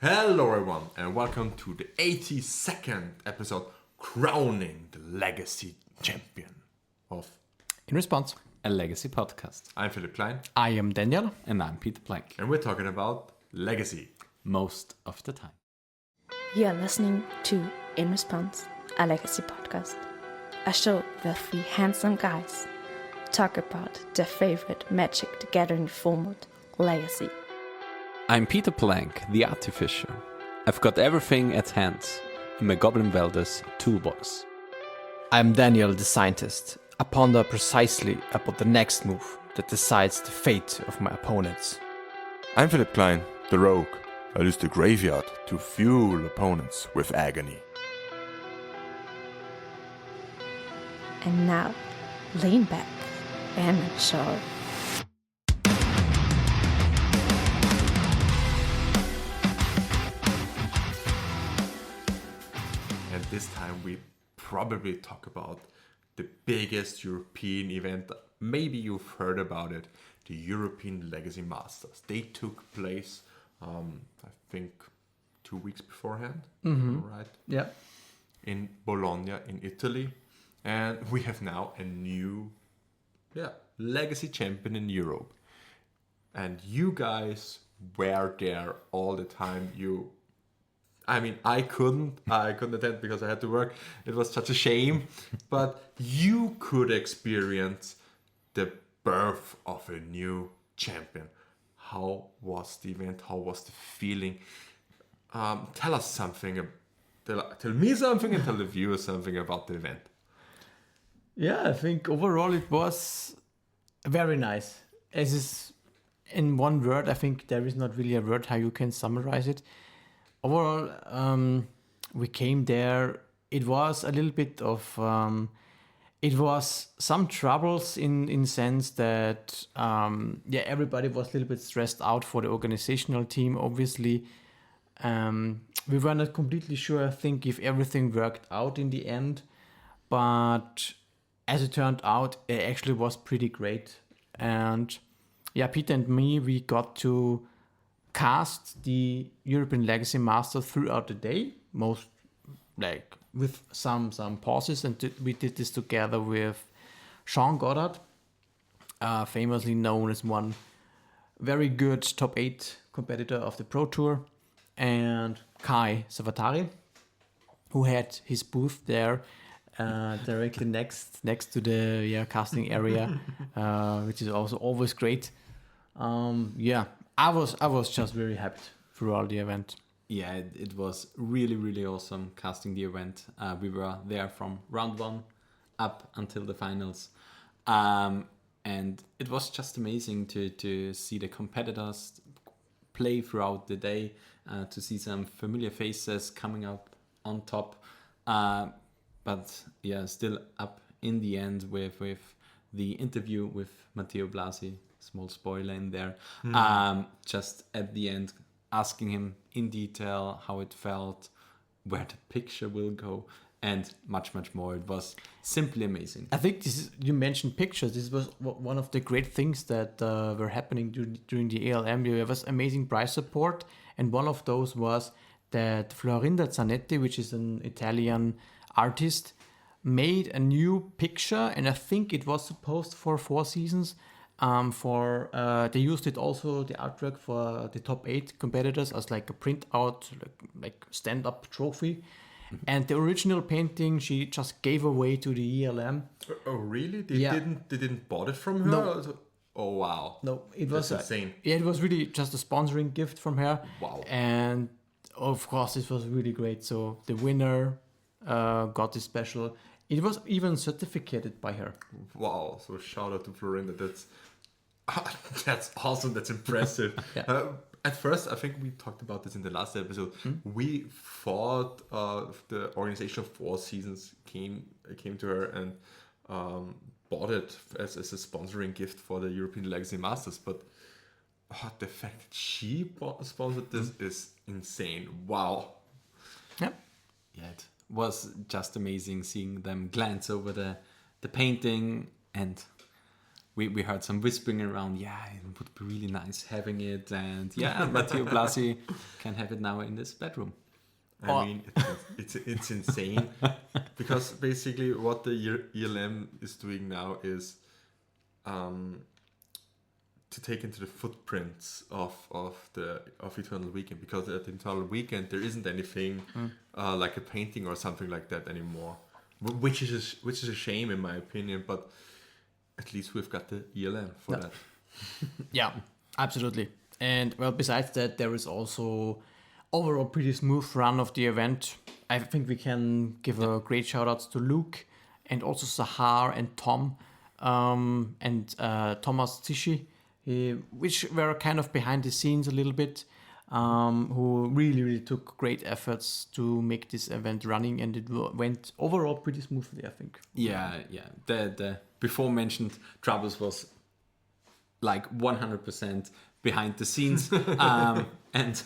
Hello everyone and welcome to the 82nd episode crowning the legacy champion of In Response, a legacy podcast. I'm Philipp Klein I am Daniel. And I'm Peter Plank. and we're talking about legacy. Most of the time. You are listening to In Response, a legacy podcast. A show where three handsome guys talk about their favorite Magic the Gathering format, Legacy. I'm Peter Plank, the artificer. I've got everything at hand in my Goblin Welders toolbox. I'm Daniel, the scientist. I ponder precisely about the next move that decides the fate of my opponents. I'm Philipp Klein, the rogue. I use the graveyard to fuel opponents with agony. And now, lean back and enjoy. And this time we probably talk about the biggest European event. Maybe you've heard about it, the European Legacy Masters. They took place, I think, 2 weeks beforehand, right? Yeah. In Bologna in Italy. And we have now a new legacy champion in Europe. And you guys were there all the time. I couldn't attend because I had to work. It was such a shame. But you could experience the birth of a new champion. How was the event? How was the feeling? Tell us something. Tell me something and tell the viewers something about the event. Yeah, I think overall it was very nice. As is in one word, I think there is not really a word how you can summarize it. Overall, we came there. It was a little bit of, it was some troubles in sense that, everybody was a little bit stressed out for the organizational team. Obviously, we were not completely sure, I think, if everything worked out in the end. But as it turned out, it actually was pretty great. And Peter and me, we got to cast the European Legacy Master throughout the day, most like with some pauses, and we did this together with Sean Goddard, famously known as one very good top 8 competitor of the Pro Tour, and Kai Savatari, who had his booth there directly next to the casting area, which is also always great. I was just very happy throughout the event. Yeah, it was really, really awesome casting the event. We were there from round 1 up until the finals. And it was just amazing to see the competitors play throughout the day, to see some familiar faces coming up on top. But still up in the end with the interview with Matteo Blasi. Small spoiler in there. Just at the end, asking him in detail how it felt, where the picture will go, and much, much more. It was simply amazing. I think you mentioned pictures. This was one of the great things that were happening during the ALM. There was amazing prize support, and one of those was that Florinda Zanetti, which is an Italian artist, made a new picture, and I think it was supposed for 4 seasons. They used it also, the artwork, for the top 8 competitors as like a printout, like stand-up trophy. And the original painting she just gave away to the ELM. Oh really? They didn't bought it from her? No. Oh wow. No, it was insane. Yeah, it was really just a sponsoring gift from her. Wow. And of course it was really great. So the winner got this special. It was even certificated by her. Wow. So shout out to Florinda. That's awesome. That's impressive. Yeah. At first, I think we talked about this in the last episode. We thought the organization of 4 seasons came to her and bought it as a sponsoring gift for the European Legacy Masters. But the fact that she sponsored this is insane. Wow. Yeah. Yeah, it was just amazing seeing them glance over the painting and we heard some whispering around. Yeah, it would be really nice having it, and yeah, Matteo Blasi can have it now in his bedroom. I mean, it's insane because basically what the ELM is doing now is to take into the footprints of Eternal Weekend, because at Eternal Weekend there isn't anything like a painting or something like that anymore, which is a shame in my opinion. But at least we've got the ELM for that. Yeah, absolutely. And well, besides that, there is also overall pretty smooth run of the event. I think we can give a great shout outs to Luke and also Sahar and Tom and Thomas Tishi, which were kind of behind the scenes a little bit, who really took great efforts to make this event running, and it went overall pretty smoothly, I think. Yeah. The before mentioned Troubles was like 100% behind the scenes, and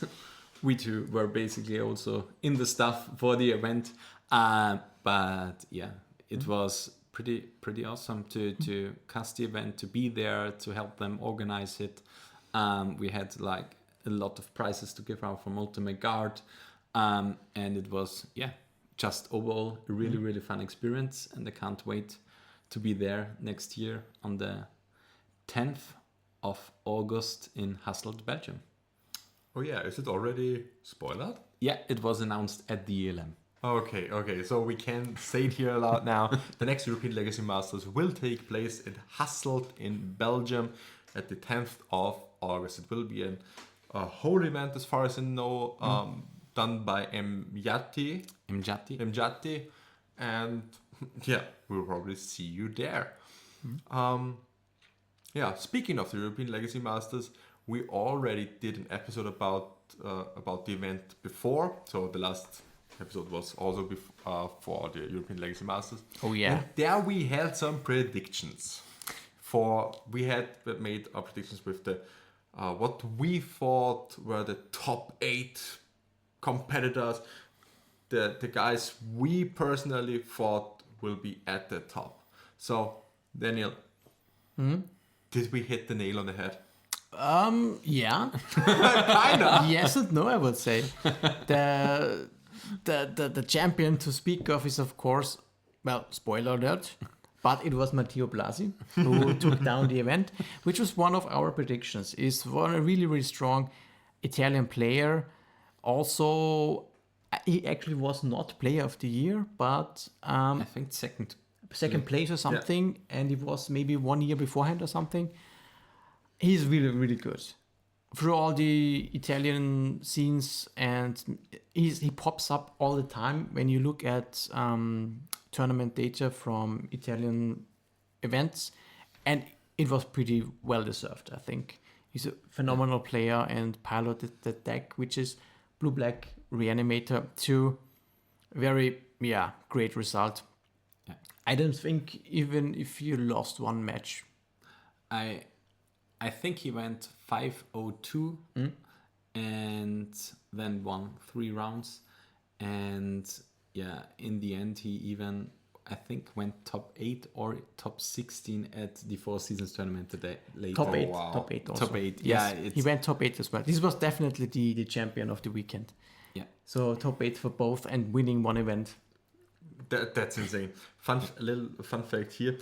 we two were basically also in the stuff for the event. But yeah, it was pretty awesome to cast the event, to be there, to help them organize it. We had like a lot of prizes to give out from Ultimate Guard, and it was just overall a really fun experience, and I can't wait to be there next year on the 10th of August in Hasselt, Belgium. Oh yeah, is it already spoiled? Yeah, it was announced at the ELM. Okay, so we can say it here aloud now. The next European Legacy Masters will take place in Hasselt in Belgium at the 10th of August. It will be a whole event, as far as I know, done by Mjati, and yeah, we'll probably see you there. Speaking of the European Legacy Masters, we already did an episode about the event before. So the last episode was also for the European Legacy Masters. Oh yeah. And there we had some predictions. We had made our predictions with the what we thought were the top 8 competitors, the guys we personally thought will be at the top. So Daniel, did we hit the nail on the head? Yeah. Kinda. Yes and no, I would say. The champion to speak of is, of course, well, spoiler alert, but it was Matteo Blasi who took down the event, which was one of our predictions. Is one a really strong Italian player. Also, he actually was not player of the year, but I think second place or something, and it was maybe 1 year beforehand or something. He's really good through all the Italian scenes, and he pops up all the time when you look at tournament data from Italian events, and it was pretty well deserved, I think. He's a phenomenal player and piloted the deck, which is Blue-Black Reanimator 2. Very great result. Yeah. I don't think even if you lost one match. I think he went 5-0-2 and then won 3 rounds. And in the end, he even, I think, went top 8 or top 16 at the Four Seasons tournament today. Later. Top 8. Wow. Top 8 also. Top 8, yes, yeah. He went top 8 as well. This was definitely the champion of the weekend. Yeah. So top 8 for both and winning one event. That's insane. A little fun fact here.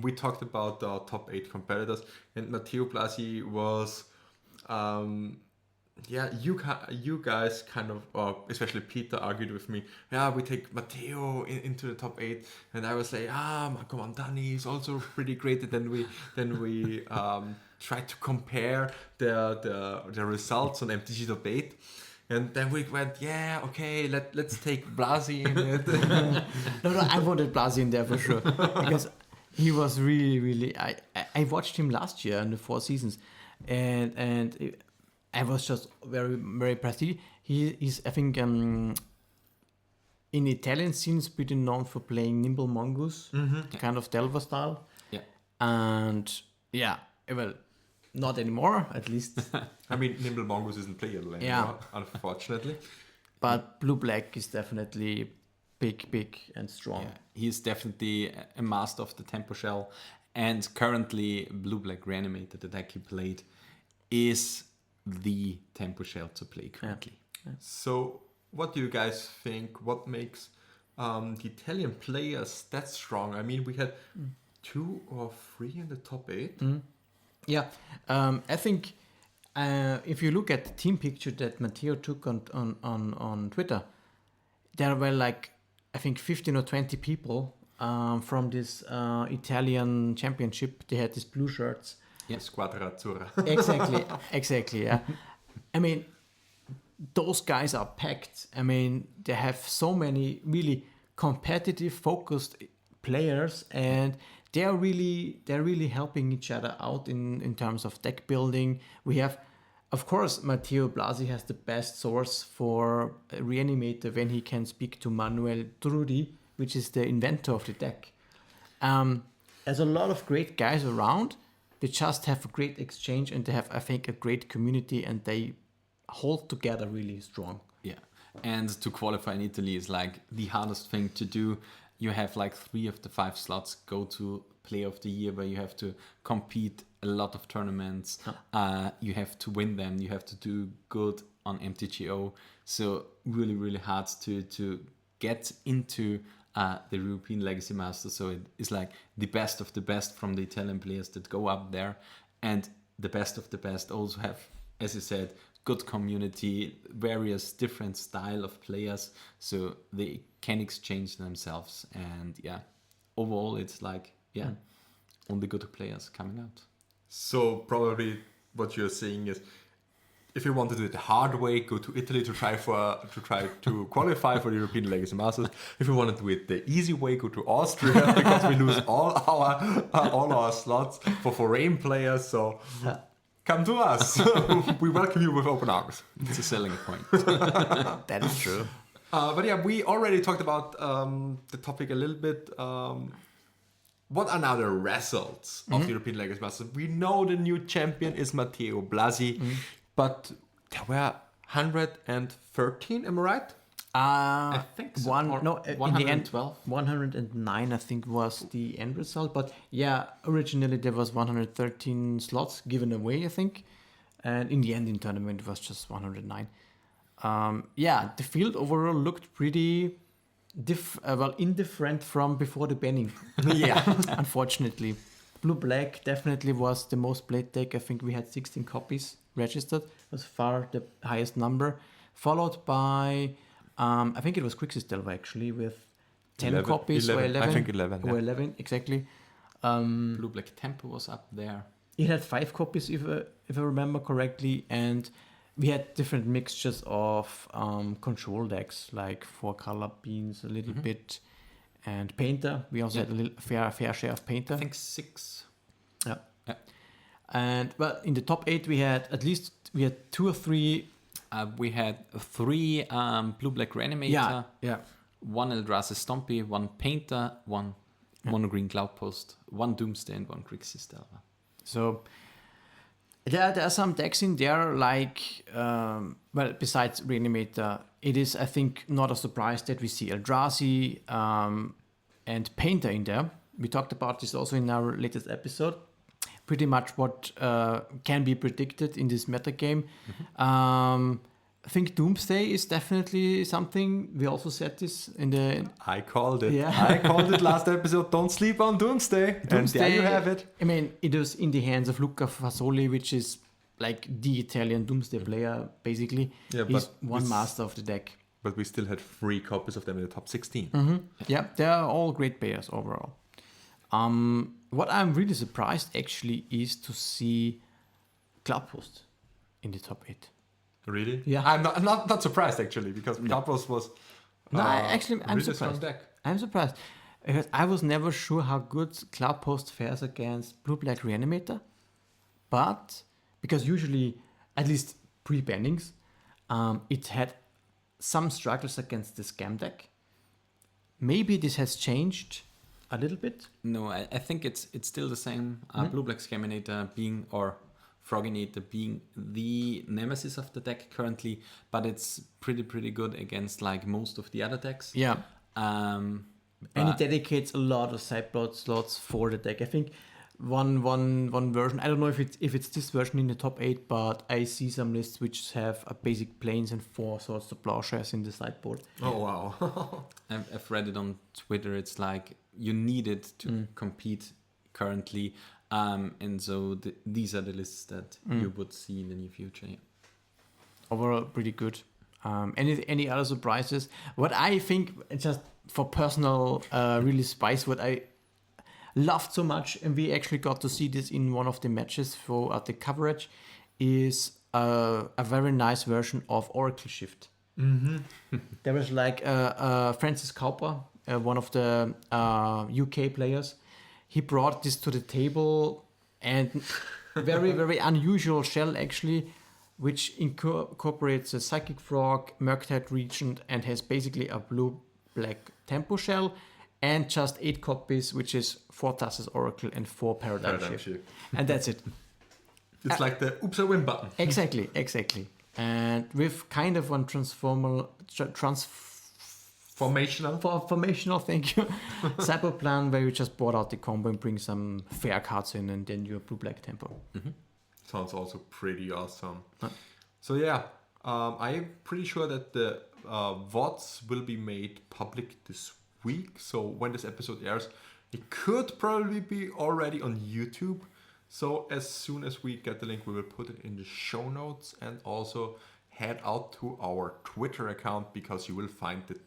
We talked about the top 8 competitors, and Matteo Blasi was, you guys kind of, especially Peter, argued with me. Yeah, we take Matteo into the top 8, and I was like, come on, Danny is also pretty great. And then we tried to compare the results on MTG top 8. And then we went, okay, let's take Blasi in it. No, I wanted Blasi in there for sure. Because he was really... I watched him last year in the Four Seasons. And I was just very impressed. He's, I think, in Italian scenes, pretty known for playing Nimble Mongoose, kind of Delver style. Yeah. And well, not anymore, at least. I mean, Nimble Mongoose isn't playable anymore, unfortunately. But Blue-Black is definitely big and strong. Yeah, he's definitely a master of the tempo shell. And currently, Blue-Black Reanimator, the deck he played, is the tempo shell to play currently. So, what do you guys think? What makes the Italian players that strong? I mean, we had 2 or 3 in the top 8. Yeah, I think if you look at the team picture that Matteo took on Twitter, there were like, I think 15 or 20 people from this Italian championship. They had these blue shirts. Yeah. Squadra Azzurra. Exactly, yeah. I mean, those guys are packed. I mean, they have so many really competitive, focused players, and they're really helping each other out in terms of deck building. We have, of course, Matteo Blasi has the best source for Reanimator when he can speak to Manuel Trudi, which is the inventor of the deck. There's a lot of great guys around. They just have a great exchange, and they have, I think, a great community, and they hold together really strong. Yeah. And to qualify in Italy is like the hardest thing to do. You have like 3 of the 5 slots go to Player of the Year, where you have to compete a lot of tournaments. You have to win them. You have to do good on MTGO. So really, really hard to get into the European Legacy Masters. So it is like the best of the best from the Italian players that go up there. And the best of the best also have, as you said, good community, various different style of players, so they can exchange themselves. And yeah, overall it's like, only good players coming out. So probably what you're saying is, if you want to do it the hard way, go to Italy to try to qualify for the European Legacy Masters. If you want to do it the easy way, go to Austria, because we lose all our slots for foreign players. So come to us. We welcome you with open arms. It's a selling point. That is true. But yeah, we already talked about the topic a little bit. What are now the results of the European Legacy Masters? We know the new champion is Matteo Blasi, but there were 113, am I right? I think so. In the end, 112. 109, I think, was the end result. But yeah, originally there was 113 slots given away, I think. And in the end, in tournament, it was just 109. The field overall looked pretty indifferent from before the banning. Unfortunately. Blue-Black definitely was the most played deck. I think we had 16 copies registered. It was far the highest number. Followed by, I think it was Quixistelva actually, with 10 copies or 11. I think 11. Or 11, exactly. Blue-Black Tempo was up there. It had 5 copies, if I remember correctly, and we had different mixtures of control decks, like 4-color beans a little bit, and Painter. We also had a little fair share of Painter. I think 6. Yeah. And well, in the top 8 we had 2 or 3. We had 3 Blue-Black Reanimator. Yeah. 1 Eldrazi Stompy, 1 Painter, 1 Mono Green Cloudpost, 1 Doomsday, and 1 Quixistelva. So there are some decks in there, like, besides Reanimator, it is, I think, not a surprise that we see Eldrazi and Painter in there. We talked about this also in our latest episode. Pretty much what can be predicted in this meta game. I think Doomsday is definitely something. We also said this in the... I called it. Yeah. I called it last episode. Don't sleep on Doomsday. And there you have it. I mean, it was in the hands of Luca Fasoli, which is like the Italian Doomsday player, basically. Yeah, He's but one master of the deck. But we still had 3 copies of them in the top 16. Yeah, they're all great players overall. What I'm really surprised actually is to see Cloudpost in the top 8. Really? Yeah. I'm not surprised actually, because Cloudpost was I'm really surprised. strong deck. I'm surprised because I was never sure how good Cloudpost fares against Blue-Black Reanimator, but because usually, at least pre-bannings, it had some struggles against the Scam deck. Maybe this has changed a little bit. No, I think it's still the same. Blue-Black Scaminator being, or Froginator being the nemesis of the deck currently, but it's pretty good against like most of the other decks. Yeah. And it dedicates a lot of sideboard slots for the deck. I think one version. I don't know if it's this version in the top 8, but I see some lists which have a basic planes and 4 sorts of plowshares in the sideboard. Oh wow. I've read it on Twitter. It's like you need it to compete currently, and so these are the lists that you would see in the near future. Yeah. Overall, pretty good. Any other surprises? What I think, just for personal really spice, what I loved so much, and we actually got to see this in one of the matches for the coverage, is a very nice version of Oracle Shift. There was like Francis Cowper, one of the UK players. He brought this to the table, and very, very unusual shell actually, which incorporates a Psychic Frog, Murktide Regent, and has basically a blue-black tempo shell, and just 8 copies, which is 4 Thassa's Oracle and 4 Paradigm Shift. And that's it. It's like the oops I win button. Exactly. And with kind of one formational, thank you, cyber plan where you just bought out the combo and bring some fair cards in, and then your blue-black tempo. Sounds also pretty awesome. So yeah, I'm pretty sure that the VODs will be made public this week. So when this episode airs, it could probably be already on YouTube. So as soon as we get the link, we will put it in the show notes, and also head out to our Twitter account, because you will find the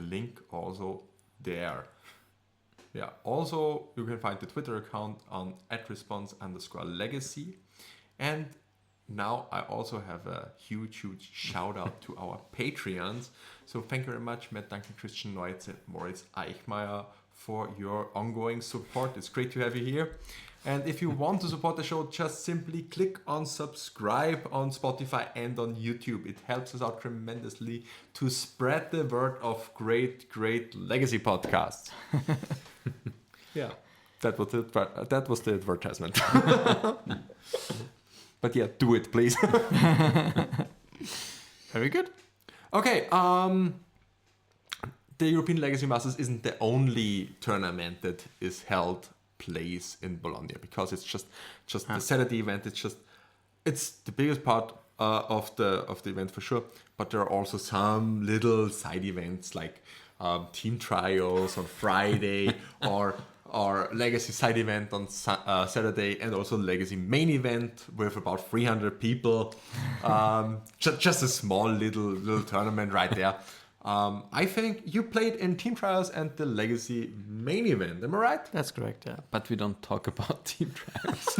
link also there. Yeah, also you can find the Twitter account on @response_legacy. And now I also have a huge shout out to our Patreons. So thank you very much, Matt, Duncan, Christian Neutz, and Moritz Eichmeier, for your ongoing support. It's great to have you here. And if you want to support the show, just simply click on subscribe on Spotify and on YouTube. It helps us out tremendously to spread the word of great legacy podcasts. Yeah, that was the advertisement. But yeah, do it, please. Very good. Okay, the European Legacy Masters isn't the only tournament that is held place in Bologna, because it's just the Saturday event. It's the biggest part of the event for sure. But there are also some little side events like team trials on Friday or Legacy side event on Saturday, and also Legacy main event with about 300 people. Just a small little tournament right there. I think you played in team trials and the Legacy main event. Am I right? That's correct, yeah. But we don't talk about team trials.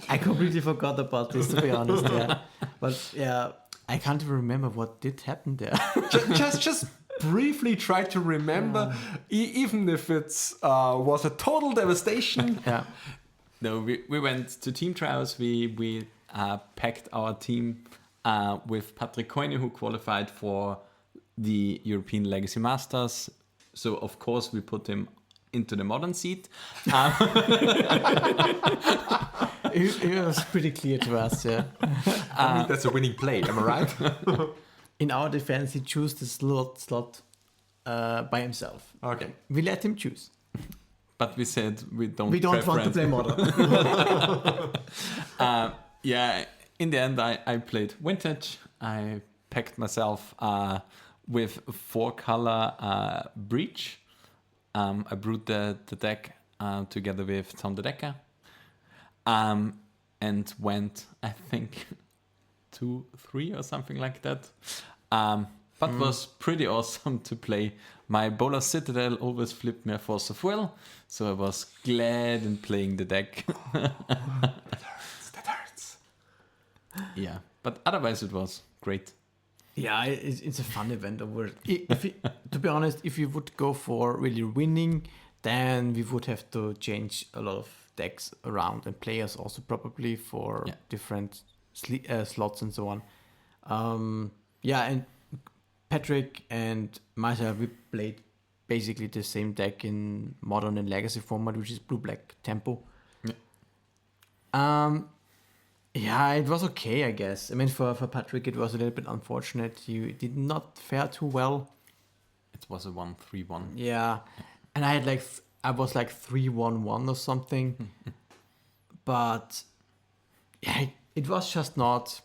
I completely forgot about this, to be honest. Yeah, but yeah, I can't even remember what did happen there. just briefly try to remember, even if it's was a total devastation. Yeah. No, we went to team trials. We packed our team with Patrick Koine, who qualified for the European Legacy Masters. So of course we put him into the modern seat. It was pretty clear to us, yeah. I mean, that's a winning play, am I right? In our defense, he chose the slot by himself. Okay. We let him choose. But we said we don't want to play modern. Yeah, in the end, I played Vintage. I packed myself with 4-color Breach. I brewed the deck together with Tom the Decker. And went, I think, 2-3 or something like that. But was pretty awesome to play. My Bowler Citadel always flipped me a Force of Will, so I was glad in playing the deck. That hurts. Yeah, but otherwise it was great. Yeah, it's a fun event over. To be honest, if you would go for really winning, then we would have to change a lot of decks around, and players also probably for different slots and so on. And Patrick and myself, we played basically the same deck in Modern and Legacy format, which is Blue-Black Tempo. It was okay, I guess. I mean, for Patrick, it was a little bit unfortunate. He did not fare too well. It was a 1-3-1. Yeah. And I had I was like 3-1-1 or something. But yeah, it was just not.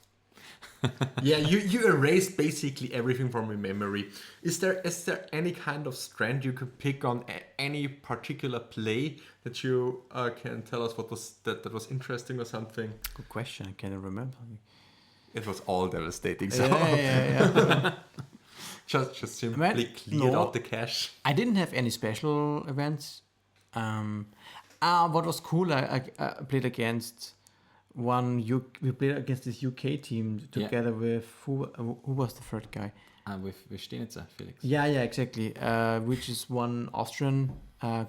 Yeah, you erased basically everything from your memory. Is there any kind of strand you could pick on any particular play that you can tell us what was that was interesting or something? Good question. I cannot remember. It was all devastating. So Yeah. just simply cleared out the cache. I didn't have any special events. What was cool, I played against we played against this UK team together with who was the third guy? With Stenitzer, Felix. Yeah, exactly. Which is one Austrian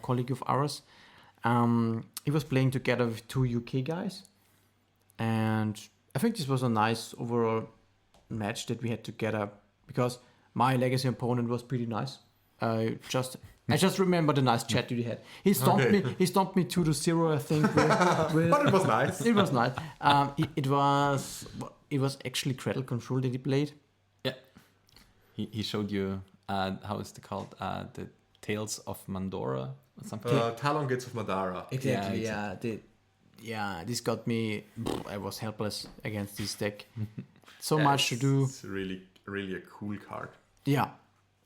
colleague of ours. He was playing together with 2 UK guys, and I think this was a nice overall match that we had together because my legacy opponent was pretty nice. I just remember the nice chat we had. He stomped me. He stomped me 2-0, I think. But it was nice. It was nice. It was actually cradle control that he played. Yeah. He showed you how is it called? The Tales of Mandora or something. Talon Gates of Madara. Exactly. This got me. I was helpless against this deck. So much to do. It's really a cool card. Yeah,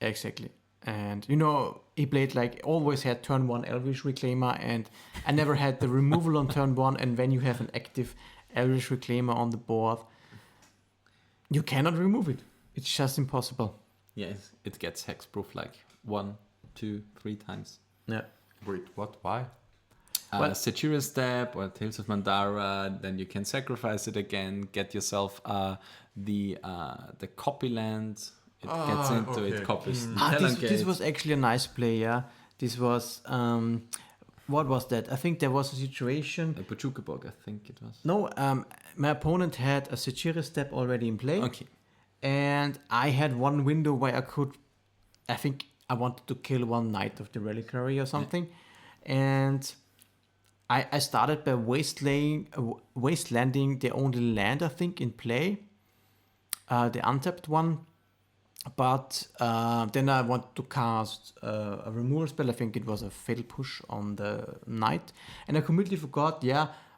exactly. And he played always had turn 1 Elvish Reclaimer, and I never had the removal on turn 1. And when you have an active Elvish Reclaimer on the board, you cannot remove it. It's just impossible. Yes, it gets hexproof 1, 2, 3 times. Yeah. Wait, what? Why? Satyra Step or Tales of Mandara, then you can sacrifice it again, get yourself the copy land. It gets into it, copies. This was actually a nice play, yeah. This was, what was that? I think there was a situation. Pachucaborg, I think it was. No, my opponent had a Satyra Step already in play. Okay. And I had one window where I think I wanted to kill one Knight of the Reliquary or something. Yeah. And I started by wastelanding the only land, I think, in play. The untapped one. But then I wanted to cast a removal spell. I think it was a Fatal Push on the Knight. And I completely forgot,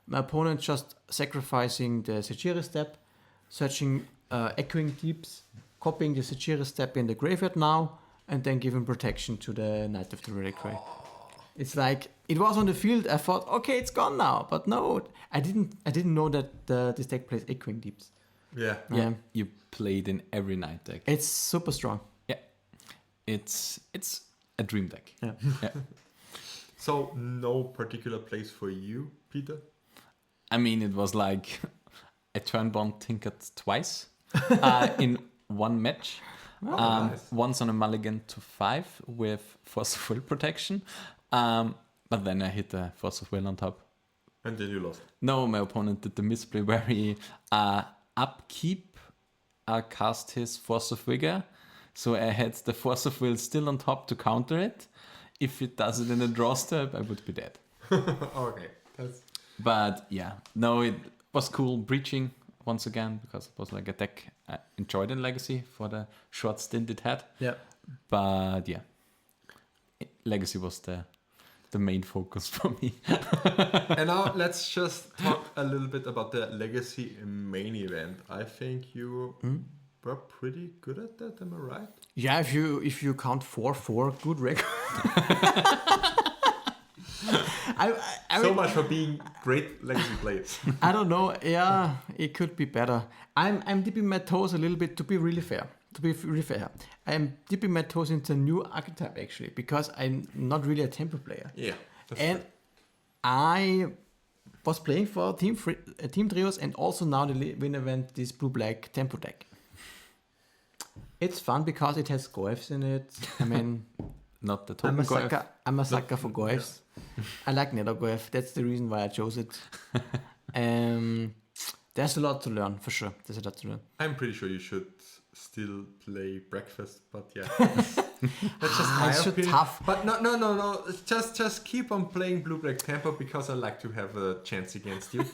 my opponent just sacrificing the Satyra Step, searching Echoing Deeps, copying the Satyra Step in the graveyard now, and then giving protection to the Knight of the Reliquary. It's it was on the field. I thought, okay, it's gone now. But no, I didn't know that this deck plays Echoing Deeps. Yeah. You played in every Knight deck. It's super strong. Yeah. It's a dream deck. Yeah. So no particular place for you, Peter? I mean, it was I turned 1 Tinkered twice in one match. Nice. Once on a mulligan to 5 with Force of Will protection. But then I hit the Force of Will on top. And then you lost. No, my opponent did the misplay where he upkeep cast his Force of Vigor. So I had the Force of Will still on top to counter it. If it does it in a draw step, I would be dead. Okay. But no, it was cool breaching once again because it was a deck I enjoyed in Legacy for the short stint it had. Yeah. But Legacy was the main focus for me. And now let's just talk a little bit about the Legacy main event. I think you were pretty good at that, am I right? Yeah, if you count 4-4, good record. So much for being great Legacy players. I don't know. Yeah, it could be better. I'm dipping my toes a little bit to be really fair. I'm dipping my toes into a new archetype actually because I'm not really a tempo player. Yeah. And I was playing for team trios and also now the win event this Blue-Black tempo deck. It's fun because it has Goefs in it. I mean, not the token Goef. I'm a sucker for Goefs. I like Nether Goef. That's the reason why I chose it. There's a lot to learn, for sure. I'm pretty sure you should still play Breakfast, but yeah. That's just my opinion. Tough. But no. Just keep on playing Blue-Black Tempo because I like to have a chance against you.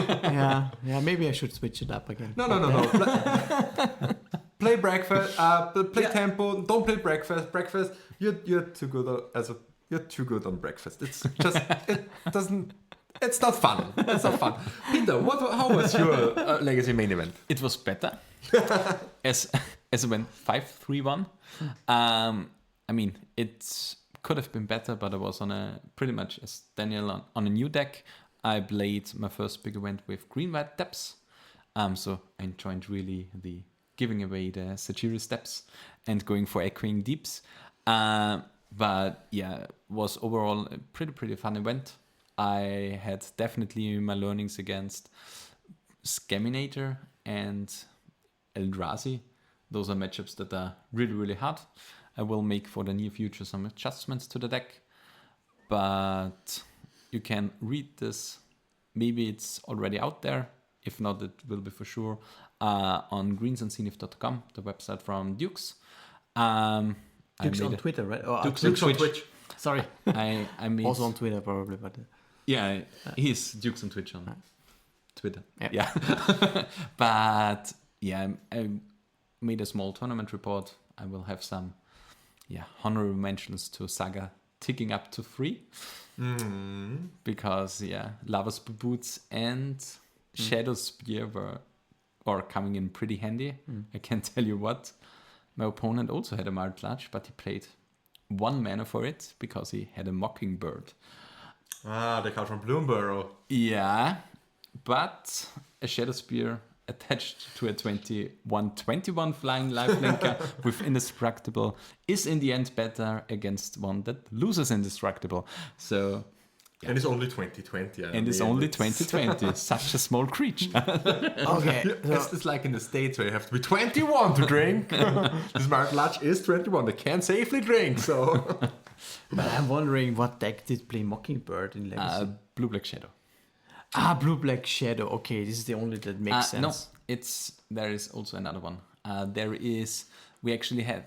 yeah, maybe I should switch it up again. No. Play Breakfast, play Tempo, don't play Breakfast. Breakfast, you're too good as a you're too good on breakfast. It's just it's not fun. It's not fun. Peter, how was your Legacy main event? It was better. as it went 5-3-1. I mean, it could have been better, but I was on pretty much as Daniel on a new deck. I played my first big event with green-white depths. So I enjoyed really the giving away the Sagittarius steps and going for echoing deeps. But yeah, was overall a pretty fun event. I had definitely my learnings against Scaminator and Eldrazi. Those are matchups that are really hard. I will make for the near future some adjustments to the deck. But you can read this. Maybe it's already out there. If not, it will be for sure on greensandzenith.com, the website from Dukes. Dukes on Twitter, right? Or Dukes on Twitch. Sorry. I made Also on Twitter, probably. But yeah, he's Dukes on Twitch on Twitter. Yeah. But yeah, I made a small tournament report. I will have some honorable mentions to Saga ticking up to 3. Because Lava's Boots and Shadow Spear were coming in pretty handy. I can tell you what. My opponent also had a Martlach, but he played 1 mana for it because he had a Mockingbird. The card from Bloomburrow. Yeah, but a Shadow Spear attached to a 21 flying lifelinker with Indestructible is in the end better against one that loses Indestructible. So, And it's only 2020. and it's only 2020. Such a small creature. okay. It's like in the States where you have to be 21 to drink. This Martlach is 21. They can safely drink, so... But I'm wondering what deck did play Mockingbird in Legacy? Blue-Black Shadow. Blue-Black Shadow. Okay, this is the only that makes sense. No, there is also another one. We actually had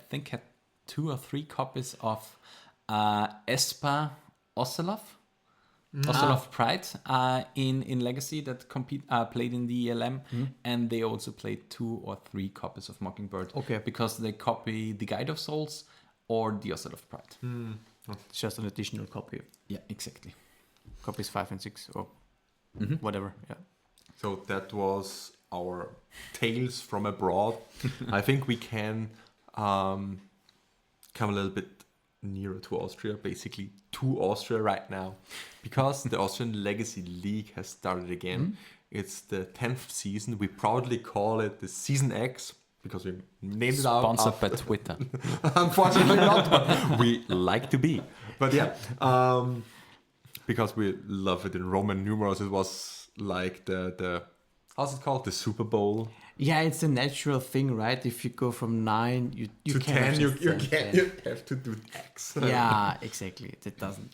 2 or 3 copies of Espa Ocelot. Ocelot Pride in Legacy that played in the ELM, and they also played 2 or 3 copies of Mockingbird. Okay. Because they copy the Guide of Souls or the Ocelot Pride. It's just an additional copy. Yeah, exactly. Copies 5 and 6 or whatever. Yeah. So that was our tales from abroad. I think we can come a little bit nearer to Austria, basically to Austria right now, because the Austrian Legacy League has started again. It's the 10th season. We proudly call it the Season X because we named it out. Sponsored by Twitter. Unfortunately not, but we like to be. But yeah, because we love it in Roman numerals, it was like the how's it called? The Super Bowl. Yeah, it's a natural thing, right? If you go from 9 you to cannot 10, you just can't. You have to do X. Yeah, exactly.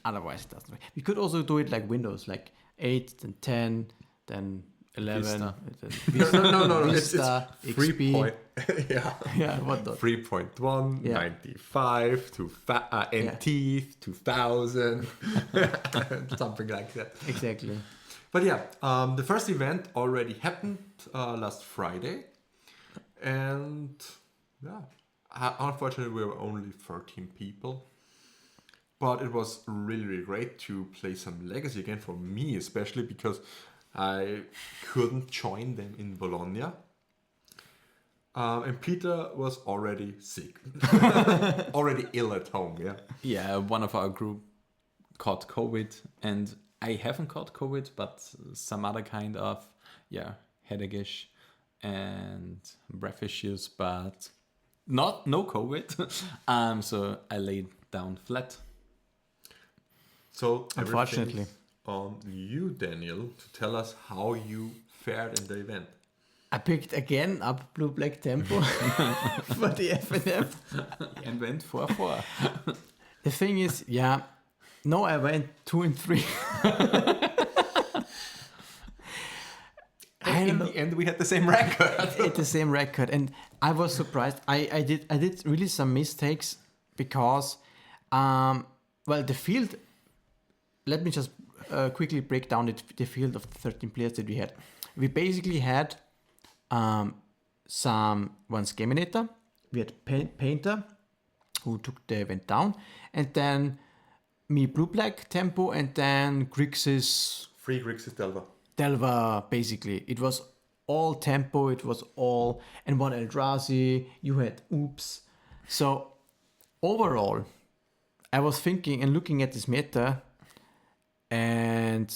Otherwise it doesn't work. We could also do it like Windows, like 8, then 10, then 11. Vista. Then No. Vista, It's XP. 3 point. Yeah, what not? 3.1, Yeah. 95, to NT, 2000, something like that. Exactly. But yeah, the first event already happened last Friday, and unfortunately we were only 13 people. But it was really great to play some Legacy again, for me especially, because I couldn't join them in Bologna. And Peter was already sick, already ill at home. Yeah, one of our group caught COVID, and I haven't caught COVID, but some other kind of headache-ish and breath issues, but no COVID. So I laid down flat. So Unfortunately. on you, Daniel, to tell us how you fared in the event. I picked again up Blue-Black Tempo for the FNF. And went 4-4. The thing is, I went 2 and 3. In the end, we had the same record. It's the same record, and I was surprised. I did really some mistakes because, the field. Let me just quickly break down the field of the 13 players that we had. We basically had one Scaminator. We had Painter, who took the event down, and then me Blue-Black tempo, and then Grixis Free Grixis Delva. Delva, basically. It was all tempo, it was all, and one Eldrazi, you had Oops. So overall, I was thinking and looking at this meta, and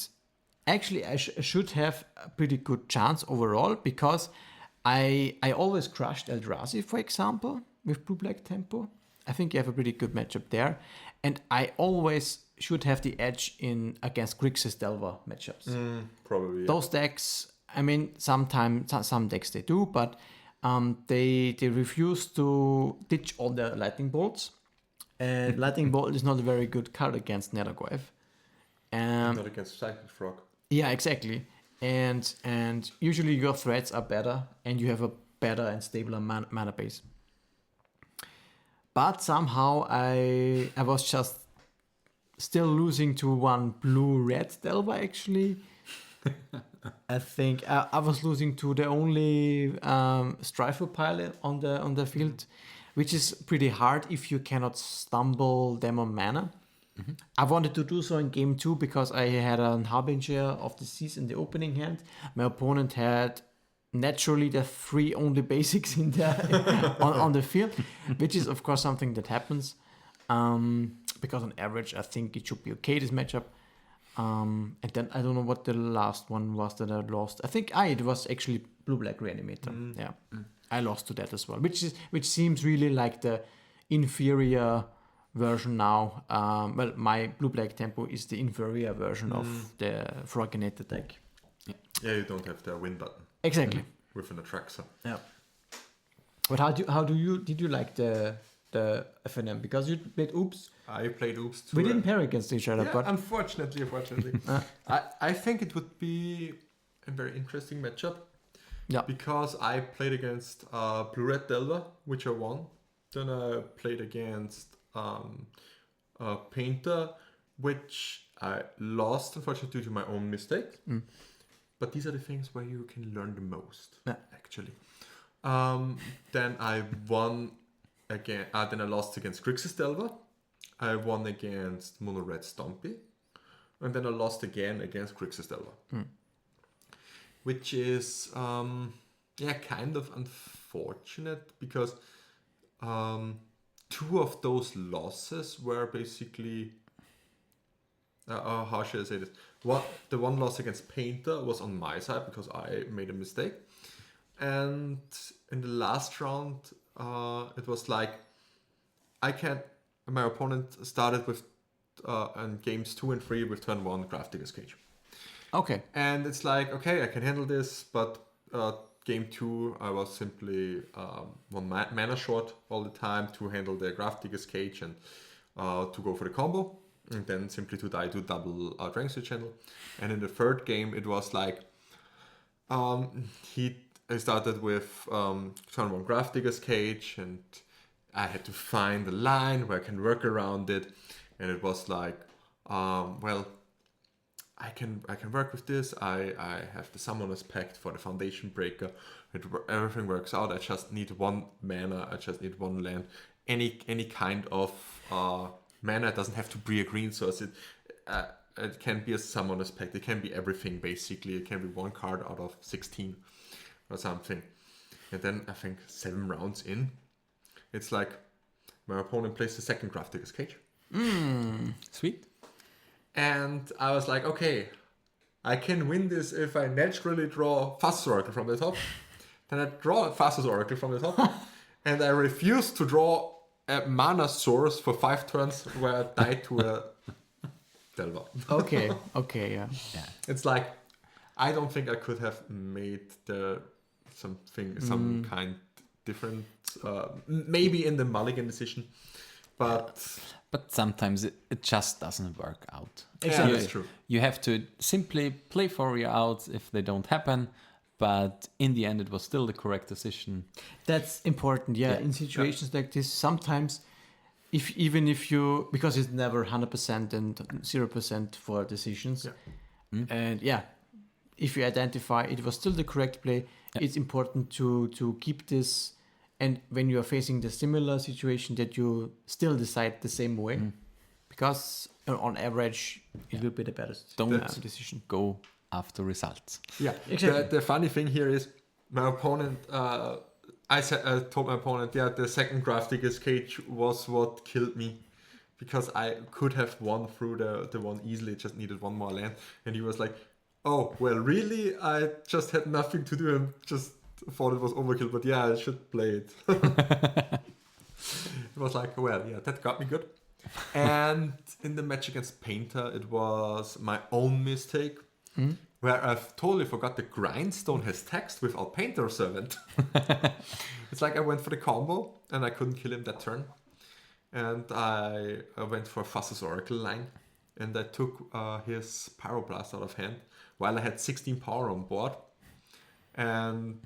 actually I should have a pretty good chance overall, because I always crushed Eldrazi, for example, with Blue-Black tempo. I think you have a pretty good matchup there. And I always should have the edge in against Grixis Delva matchups. Probably. Yeah. Those decks, I mean, sometimes some decks they do, but they refuse to ditch all the lightning bolts. And lightning bolt is not a very good card against Nethergoyf. Not against Cyclic Frog. Yeah, exactly. And usually your threats are better, and you have a better and stabler mana base. But somehow I was just still losing to one blue-red Delva, actually. I think I was losing to the only Strifer pilot on the field, which is pretty hard if you cannot stumble them on mana. Mm-hmm. I wanted to do so in game 2 because I had a Harbinger of the Seas in the opening hand. My opponent had naturally the 3 only basics in there on the field, which is of course something that happens. Because on average, I think it should be okay, this matchup. And then I don't know what the last one was that I lost. I think it was actually Blue-Black Reanimator. Yeah, I lost to that as well, which seems really like the inferior version now. Well, my Blue-Black tempo is the inferior version of the Froginator deck. Yeah, you don't have the win button. Exactly. With an Atraxa. Yeah. But did you like the FNM? Because you played Oops. I played Oops too. We didn't pair against each other, Yeah, but unfortunately. I think it would be a very interesting matchup. Yeah. Because I played against Blue-Red Delva, which I won. Then I played against Painter, which I lost, unfortunately, due to my own mistakes. But these are the things where you can learn the most, actually. Then I won again. Then I lost against Grixis Delva. I won against Mono Red Stompy. And then I lost again against Grixis Delva. Which is, kind of unfortunate because 2 of those losses were basically... how should I say this? The one loss against Painter was on my side because I made a mistake. And in the last round, it was like my opponent started with in games 2 and 3 with turn 1 Grafdigger's Cage. okay. And it's like, okay, I can handle this, but game 2 I was simply one mana short all the time to handle the Grafdigger's Cage and to go for the combo. And then simply to die to double Dragon's Channel. And in the third game, it was like I started with turn 1 Grafdigger's Cage, and I had to find a line where I can work around it. And it was like, well, I can work with this. I have the Summoner's Pact for the Foundation Breaker. Everything works out. I just need 1 mana. I just need 1 land. Any kind of mana. It doesn't have to be a green source. It can be a Summoner's Pact. It can be everything, basically. It can be 1 card out of 16 or something. And then I think 7 rounds in, it's like my opponent plays the second Grafdigger's Cage. Sweet. And I was like, okay, I can win this if I naturally draw Thassa's Oracle from the top. Then I draw Thassa's Oracle from the top. And I refuse to draw a mana source for 5 turns where I die to a Delva. Okay, yeah. It's like, I don't think I could have made some kind different, maybe in the Mulligan decision, but sometimes it just doesn't work out. Exactly. That's true. You have to simply play for your outs if they don't happen, but in the end it was still the correct decision. That's important, yeah. In situations like this, sometimes even if you, because it's never 100% and 0% for decisions, and if you identify it was still the correct play, it's important to keep this, and when you are facing the similar situation, that you still decide the same way, because on average, it will be the best decision. Go after results. Yeah, Exactly. the funny thing here is my opponent. I told my opponent, the second Graphics cage was what killed me, because I could have won through the one easily. Just needed one more land, and he was like, "Oh well, really? I just had nothing to do and just thought it was overkill. But yeah, I should play it." It was like, well, yeah, that got me good. And in the match against Painter, it was my own mistake. Where I've totally forgot the Grindstone has text without Painter Servant. It's like I went for the combo and I couldn't kill him that turn. And I went for Fuss's Oracle line. And I took his Pyroblast out of hand while I had 16 power on board. And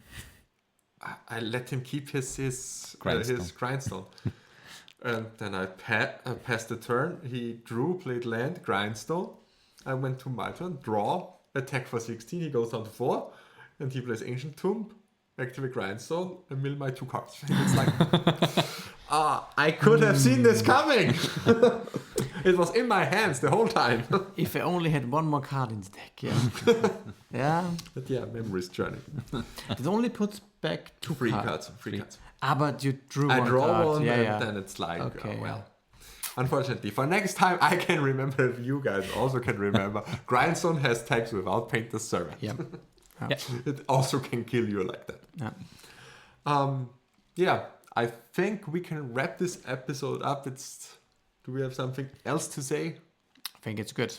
I let him keep his Grindstone. And then I passed the turn. He drew, played land, Grindstone. I went to my turn, draw, attack for 16. He goes down to 4, and he plays Ancient Tomb, activate Grindstone, and mill my 2 cards. It's like, I could have seen this coming. It was in my hands the whole time. If I only had one more card in the deck, yeah. But yeah, memories journey. It only puts back 2 Three cards. cards. But you drew I one draw card. one, Yeah. and then it's like, Okay, well. Unfortunately, for next time, I can remember if you guys also can remember. Grindstone has tags without Painter's Servant. Yeah. It also can kill you like that. Yeah. I think we can wrap this episode up. Do we have something else to say? I think it's good.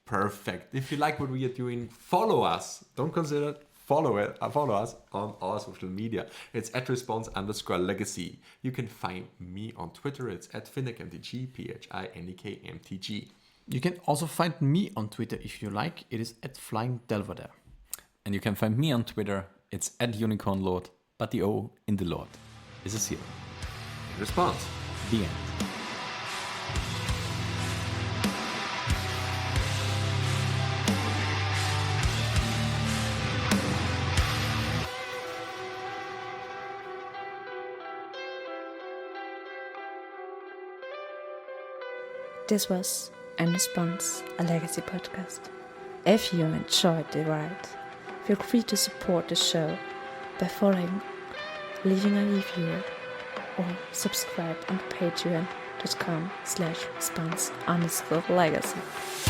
Perfect. If you like what we are doing, follow us. Don't consider follow us on our social media. It's @response_legacy. You can find me on Twitter. It's @FinnekMTG, PHINEKMTG. You can also find me on Twitter if you like. It is @FlyingDelvedere. And you can find me on Twitter. It's @UnicornLord, but the O in the Lord is a 0. Response. The end. This was In Response, a Legacy podcast. If you enjoyed the ride, feel free to support the show by following, leaving a review, or subscribe on patreon.com/response_legacy.